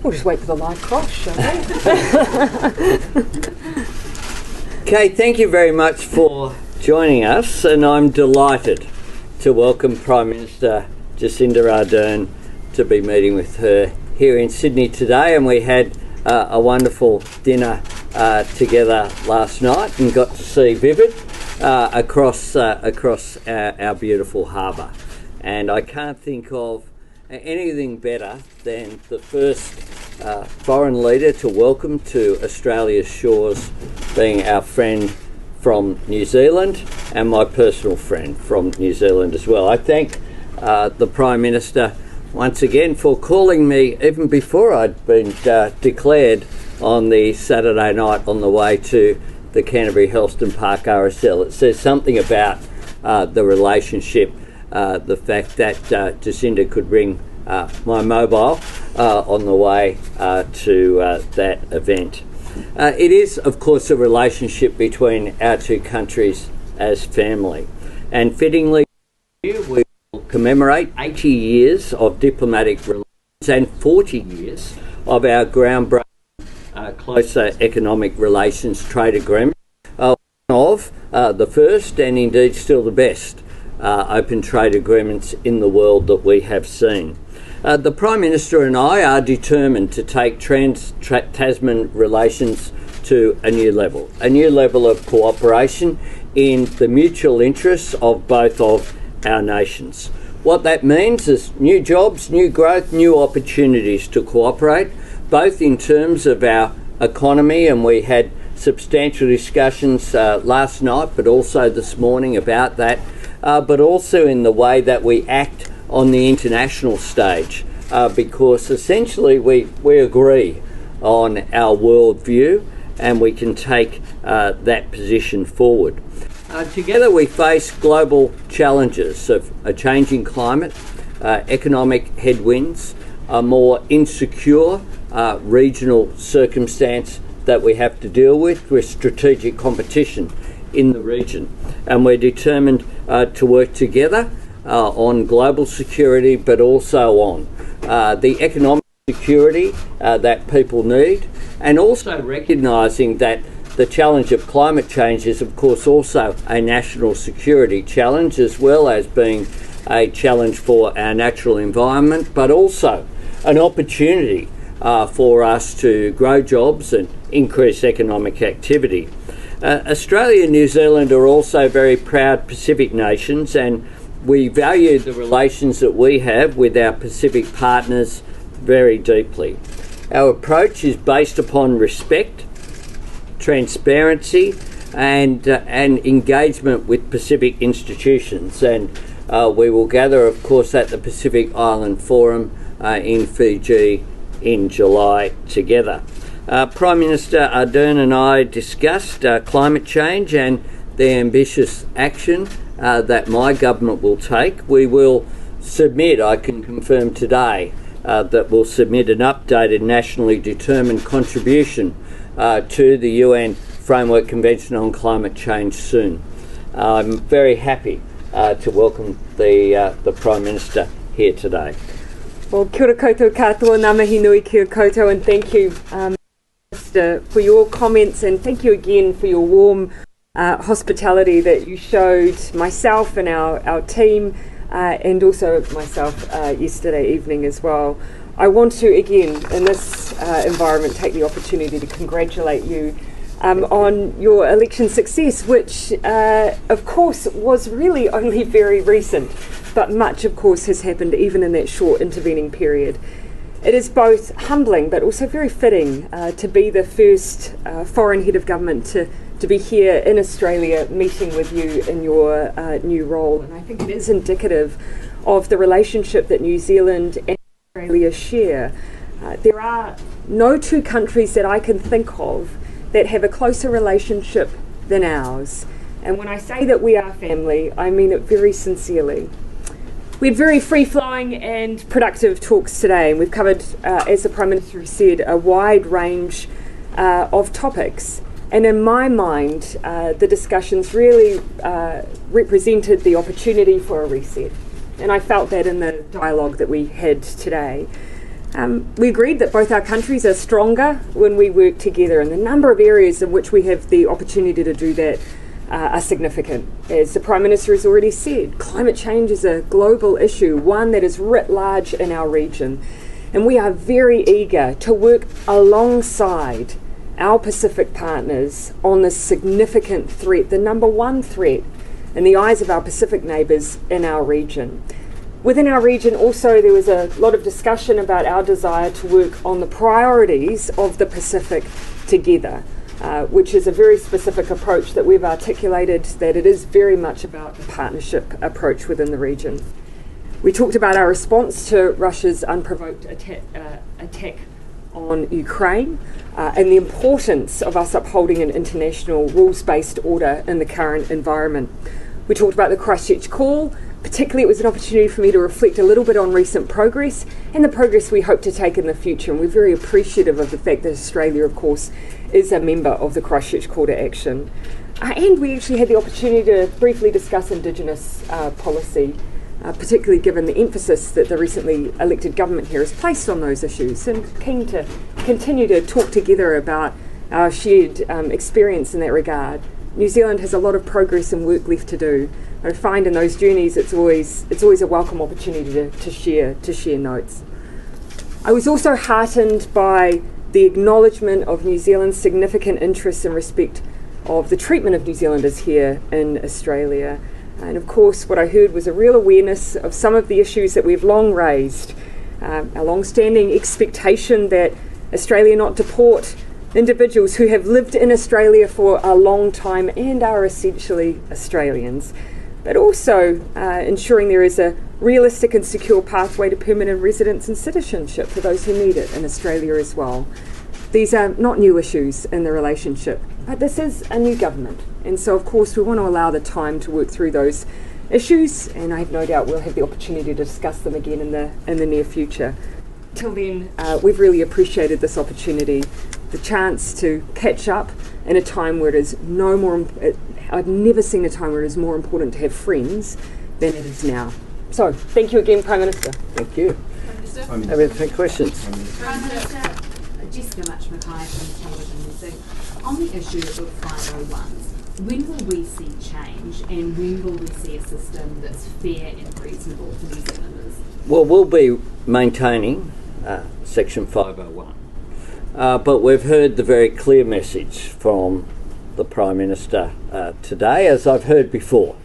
We'll just wait for the live cross, shall we? Okay, thank you very much for joining us, and I'm delighted to welcome Prime Minister Jacinda Ardern to be meeting with her here in Sydney today. And we had a wonderful dinner together last night and got to see Vivid across our beautiful harbour. And I can't think of anything better than the first foreign leader to welcome to Australia's shores being our friend from New Zealand, and my personal friend from New Zealand as well. I thank the Prime Minister once again for calling me even before I'd been declared on the Saturday night on the way to the Canterbury Helston Park RSL. It says something about the relationship, the fact that Jacinda could ring my mobile on the way to that event. It is, of course, a relationship between our two countries as family. And fittingly, we will commemorate 80 years of diplomatic relations and 40 years of our groundbreaking closer economic relations trade agreement, one of the first and indeed still the best open trade agreements in the world that we have seen. The Prime Minister and I are determined to take Trans-Tasman relations to a new level of cooperation in the mutual interests of both of our nations. What that means is new jobs, new growth, new opportunities to cooperate, both in terms of our economy, and we had substantial discussions last night but also this morning about that, but also in the way that we act on the international stage, because essentially we agree on our worldview and we can take that position forward. Together we face global challenges of a changing climate, economic headwinds, a more insecure regional circumstance that we have to deal with strategic competition in the region. And we're determined to work together on global security, but also on the economic security that people need, and also recognising that the challenge of climate change is of course also a national security challenge, as well as being a challenge for our natural environment, but also an opportunity for us to grow jobs and increase economic activity. Australia and New Zealand are also very proud Pacific nations, and we value the relations that we have with our Pacific partners very deeply. Our approach is based upon respect, transparency, and engagement with Pacific institutions. And we will gather, of course, at the Pacific Island Forum in Fiji in July together. Prime Minister Ardern and I discussed climate change and the ambitious action that my government will take. We will submit, I can confirm today, that we'll submit an updated nationally determined contribution to the UN Framework Convention on Climate Change soon. I'm very happy to welcome the Prime Minister here today. Well, kia ora koutou katoa, ngā mihi nui kia koutou, and thank you, Minister, for your comments, and thank you again for your warm hospitality that you showed myself and our team, and also myself yesterday evening as well. I want to again, in this environment, take the opportunity to congratulate you on your election success, which of course was really only very recent, but much of course has happened even in that short intervening period. It is both humbling but also very fitting to be the first foreign head of government to be here in Australia meeting with you in your new role. And I think it is indicative of the relationship that New Zealand and Australia share. There are no two countries that I can think of that have a closer relationship than ours. And when I say that we are family, I mean it very sincerely. We had very free-flowing and productive talks today, and we've covered, as the Prime Minister said, a wide range of topics. And in my mind, the discussions really represented the opportunity for a reset. And I felt that in the dialogue that we had today. We agreed that both our countries are stronger when we work together, and the number of areas in which we have the opportunity to do that are significant. As the Prime Minister has already said, climate change is a global issue, one that is writ large in our region, and we are very eager to work alongside our Pacific partners on this significant threat, the number one threat in the eyes of our Pacific neighbours in our region. Within our region also there was a lot of discussion about our desire to work on the priorities of the Pacific together, which is a very specific approach that we've articulated, that it is very much about the partnership approach within the region. We talked about our response to Russia's unprovoked attack on Ukraine and the importance of us upholding an international rules-based order in the current environment. We talked about the Christchurch call. Particularly, it was an opportunity for me to reflect a little bit on recent progress and the progress we hope to take in the future. And we're very appreciative of the fact that Australia, of course, is a member of the Christchurch Call to Action. And we actually had the opportunity to briefly discuss Indigenous policy, particularly given the emphasis that the recently elected government here has placed on those issues, and keen to continue to talk together about our shared experience in that regard. New Zealand has a lot of progress and work left to do. I find in those journeys it's always a welcome opportunity to share notes. I was also heartened by the acknowledgement of New Zealand's significant interest and respect of the treatment of New Zealanders here in Australia. And of course what I heard was a real awareness of some of the issues that we've long raised, a long-standing expectation that Australia not deport individuals who have lived in Australia for a long time and are essentially Australians, but also ensuring there is a realistic and secure pathway to permanent residence and citizenship for those who need it in Australia as well. These are not new issues in the relationship, but this is a new government, and so of course we want to allow the time to work through those issues, and I have no doubt we'll have the opportunity to discuss them again in the near future. Till then, we've really appreciated this opportunity, the chance to catch up in a time where it is I've never seen a time where it is more important to have friends than it is now. So, thank you again, Prime Minister. Thank you. Prime Minister. Have any three questions? Prime Minister. Jessica Mackay from Television Music. On the issue of 501s, when will we see change, and when will we see a system that's fair and reasonable for New Zealanders? Well, we'll be maintaining Section 501. But we've heard the very clear message from the Prime Minister today, as I've heard before.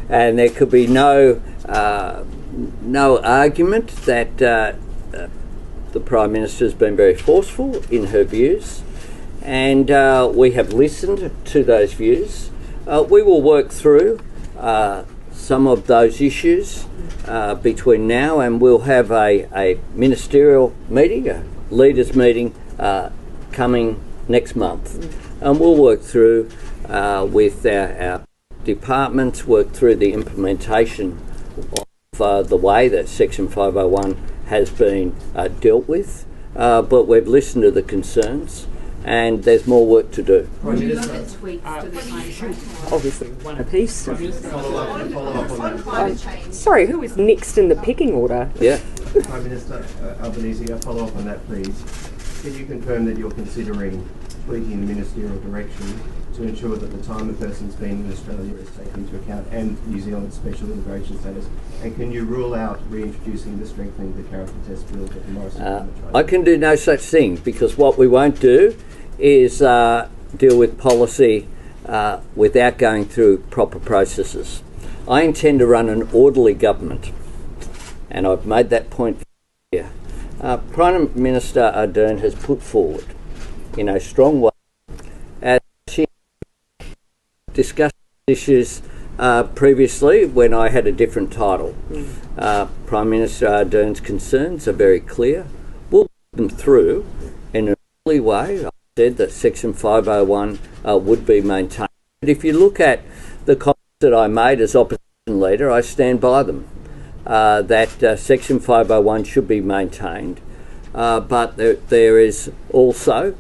And there could be no argument that the Prime Minister has been very forceful in her views, and we have listened to those views. We will work through some of those issues between now, and we'll have a ministerial meeting, a leaders meeting coming next month, and we'll work through with our departments, work through the implementation of the way that Section 501 has been dealt with, but we've listened to the concerns, and there's more work to do. Would you look at tweaks to the time? Obviously, one apiece. Follow up on that. Sorry, who is next in the pecking order? Yeah. Prime Minister Albanese, a follow up on that, please. Can you confirm that you're considering tweaking the ministerial direction to ensure that the time a person's been in Australia is taken into account, and New Zealand's special immigration status? And can you rule out reintroducing the strengthening the character test bill that the Morrison government tried? I can do no such thing, because what we won't do is deal with policy without going through proper processes. I intend to run an orderly government, and I've made that point here. Prime Minister Ardern has put forward in a strong way, as she discussed issues previously when I had a different title. Prime Minister Ardern's concerns are very clear. We'll put them through in an orderly way. I said that Section 501 would be maintained. But if you look at the comments that I made as opposition leader, I stand by them. That Section 501 should be maintained, but there is also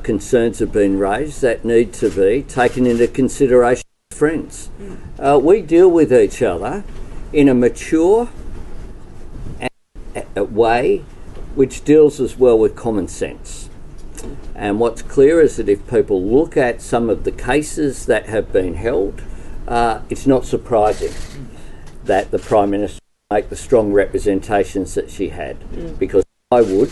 concerns have been raised that need to be taken into consideration as friends. We deal with each other in a mature way which deals as well with common sense. And what's clear is that if people look at some of the cases that have been held, it's not surprising that the Prime Minister make the strong representations that she had, because I would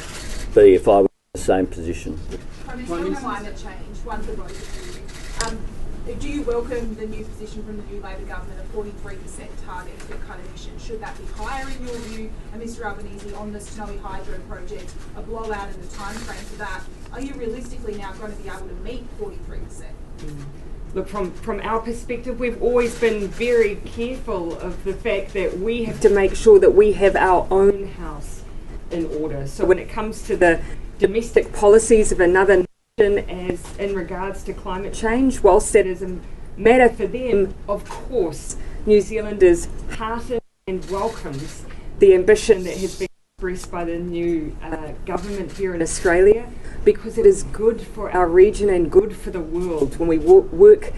be if I were in the same position. Prime Minister, on climate change, one for both of you. Do you welcome the new position from the new Labor government of 43% target to cut emissions? Should that be higher in your view? And Mr Albanese, on the Snowy Hydro project, a blowout in the time frame for that, are you realistically now going to be able to meet 43%? Look, from our perspective, we've always been very careful of the fact that we have to make sure that we have our own house in order. So when it comes to the domestic policies of another nation as in regards to climate change, whilst that is a matter for them, of course, New Zealand is heartened and welcomes the ambition that has been expressed by the new government here in Australia, because it is good for our region and good for the world when we work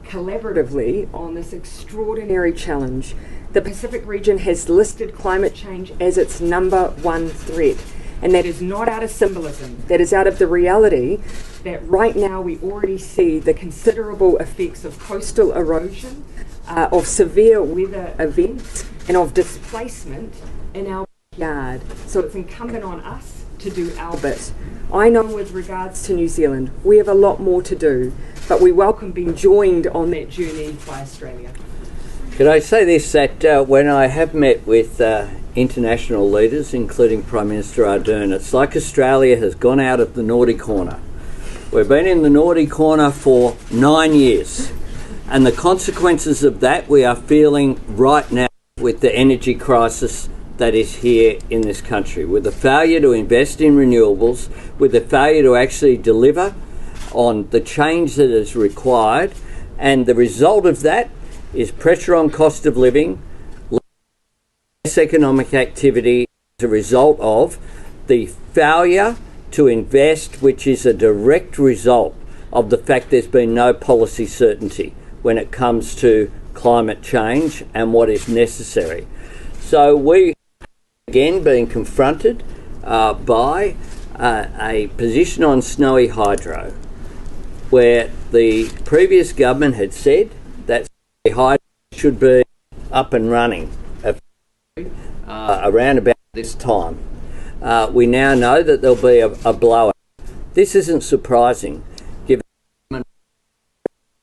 collaboratively on this extraordinary challenge. The Pacific region has listed climate change as its #1 threat, and that is not out of symbolism, that is out of the reality that right now we already see the considerable effects of coastal erosion, of severe weather events, and of displacement in our yard. So it's incumbent on us to do our bit. I know with regards to New Zealand, we have a lot more to do, but we welcome being joined on that journey by Australia. Could I say this, that when I have met with international leaders, including Prime Minister Ardern, it's like Australia has gone out of the naughty corner. We've been in the naughty corner for 9 years, and the consequences of that we are feeling right now with the energy crisis that is here in this country, with the failure to invest in renewables, with the failure to actually deliver on the change that is required, and the result of that is pressure on cost of living, less economic activity as a result of the failure to invest, which is a direct result of the fact there's been no policy certainty when it comes to climate change and what is necessary. So we again being confronted by a position on Snowy Hydro where the previous government had said that Snowy Hydro should be up and running around about this time. We now know that there'll be a blowout. This isn't surprising given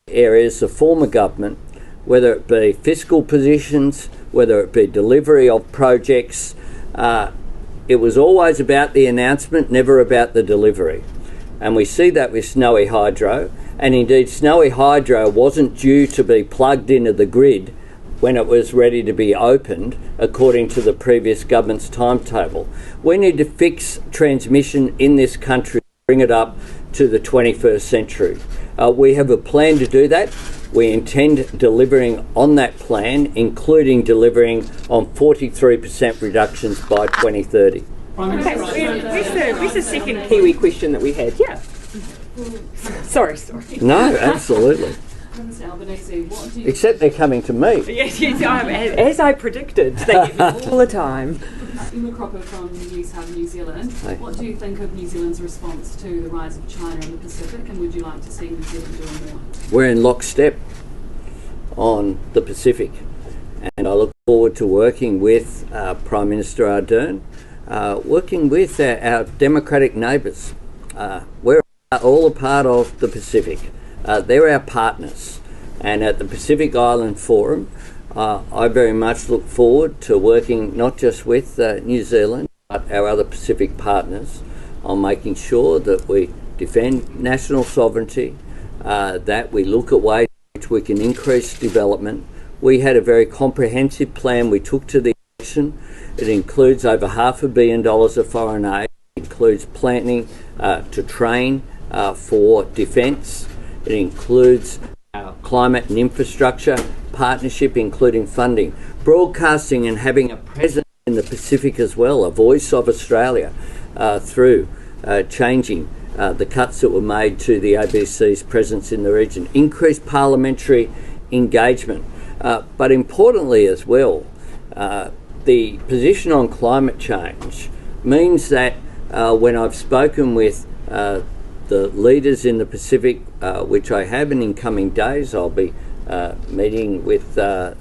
areas of former government, whether it be fiscal positions, whether it be delivery of projects. It was always about the announcement, never about the delivery. And we see that with Snowy Hydro, and indeed Snowy Hydro wasn't due to be plugged into the grid when it was ready to be opened according to the previous government's timetable. We need to fix transmission in this country, bring it up to the 21st century. We have a plan to do that. We intend delivering on that plan, including delivering on 43% reductions by 2030. Okay, where's the second Kiwi question that we had? Yeah. Sorry. No, absolutely. Mr Albanese, what do you... Except they're coming to me. Yes, as I predicted, they get me all the time. Emma Cropper from News Hub New Zealand. What do you think of New Zealand's response to the rise of China in the Pacific, and would you like to see New Zealand doing more? We're in lockstep on the Pacific, and I look forward to working with Prime Minister Ardern, working with our democratic neighbours. We're all a part of the Pacific. They're our partners, and at the Pacific Island Forum I very much look forward to working not just with New Zealand but our other Pacific partners on making sure that we defend national sovereignty, that we look at ways in which we can increase development. We had a very comprehensive plan we took to the election. It includes over $500 million of foreign aid. It includes planning to train for defence. It includes our climate and infrastructure partnership, including funding, broadcasting and having a presence in the Pacific as well, a voice of Australia through changing the cuts that were made to the ABC's presence in the region, increased parliamentary engagement, but importantly as well, the position on climate change means that when I've spoken with the leaders in the Pacific, which I have, and in coming days I'll be meeting with the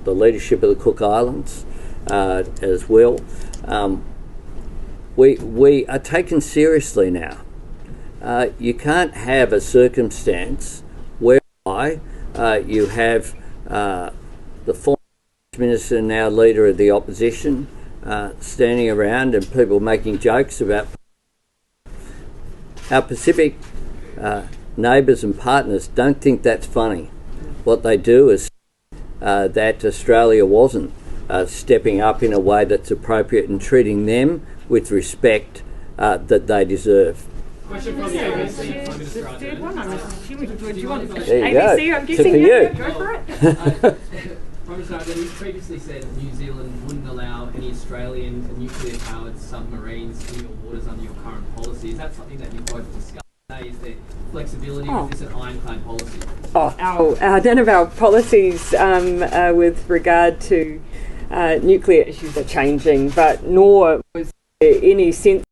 leadership of the Cook Islands as well. We are taken seriously now. You can't have a circumstance whereby you have the former Minister, now leader of the opposition, standing around and people making jokes about our Pacific neighbours and partners. Don't think that's funny. What they do is that Australia wasn't stepping up in a way that's appropriate and treating them with respect that they deserve. Question from the ABC, Prime Minister Ardern. Do you want There you ABC? go. I'm Tip guessing for you. Go for it. Prime Minister Ardern, you previously said that New Zealand wouldn't allow any Australian nuclear-powered submarines in your waters under your current policy. Is that something that you both discussed today? Is there flexibility, or is this an ironclad policy? None of our policies with regard to nuclear issues are changing, but nor was there any sense